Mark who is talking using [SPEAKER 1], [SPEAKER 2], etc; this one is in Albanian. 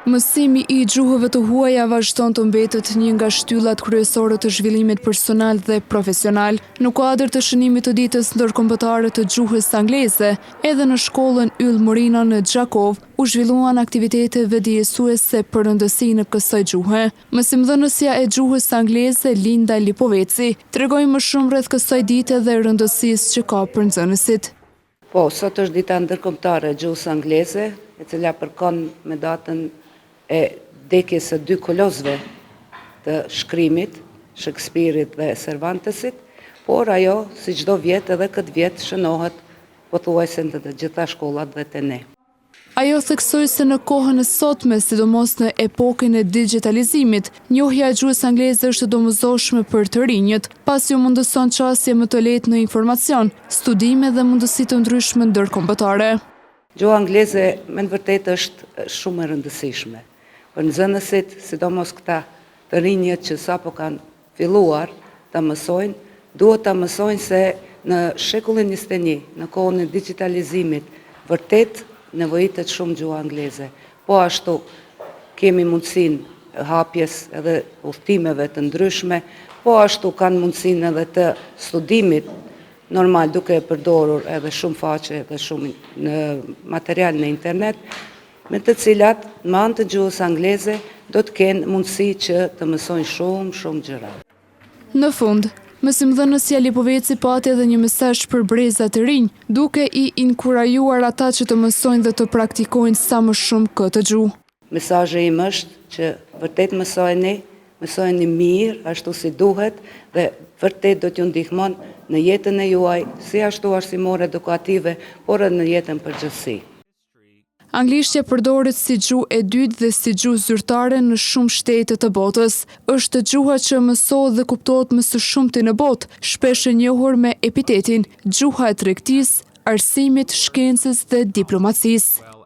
[SPEAKER 1] Mësimi i gjuhëve të huaja vazhdon të mbetet një nga shtyllat kryesore të zhvillimit personal dhe profesional. Në kuadër të shënimit të ditës ndërkombëtare të gjuhës angleze, edhe në shkollën Yll Morina në Gjakov, u zhvilluan aktivitete vëdijësuese për rëndësinë e kësaj gjuhe. Mësimdhënësja e gjuhës angleze Linda Lipoveci tregoi më shumë rreth kësaj dite dhe rëndësisë që ka për nxënësit.
[SPEAKER 2] Po, sot është dita ndërkombëtare e gjuhës angleze, e cila përkon me datën e vdekjes së dy kolozëve të shkrimit, Shakespeare-it dhe Cervantesit, por ajo, si çdo vit, edhe këtë vit shënohet pothuajse në të gjitha shkollat dhe te ne.
[SPEAKER 1] Ajo theksoi se në kohën e sotme, sidomos në epokën e digitalizimit, njohja e gjuhës angleze është domosdoshme për të rinjët, pasi u mundëson qasje më të lehtë në informacion, studime dhe mundësi të ndryshme ndërkombëtare.
[SPEAKER 2] Gjuha angleze me të vërtetë është shumë e rëndësishme. Për nxënësit, sidomos këta të rinjët që sapo kanë filluar ta mësojnë, duhet ta mësojnë se në shekullin 21, në kohën e digitalizimit, vërtet nevojitet shumë gjuha angleze. Po ashtu kemi mundësinë hapjes edhe udhëtimeve të ndryshme, po ashtu kanë mundësinë edhe të studimit normal duke e përdorur edhe shumë faqe dhe shumë në material në internet, me të cilat me anë të gjuhës angleze do të kenë mundësi që të mësojnë shumë gjëra.
[SPEAKER 1] Në fund, mësimdhënësja Lipoveci pati edhe një mesazh për brezat e rinj, duke i inkurajuar ata që të mësojnë dhe të praktikojnë sa më shumë këtë gjuhë.
[SPEAKER 2] Mesazhi im është që vërtet mësojeni mirë, ashtu si duhet, dhe vërtet do t'ju ndihmon në jetën e juaj, si ashtu arsimore edukative, por edhe në jetën përgjithësi.
[SPEAKER 1] Anglishtja përdoret si gjuhë e dytë dhe si gjuhë zyrtare në shumë shtete të botës. Është gjuha që mësohet dhe kuptohet më së shumti në botë, shpesh e njohur me epitetin gjuha e tregtisë, arsimit, shkencës dhe diplomacisë.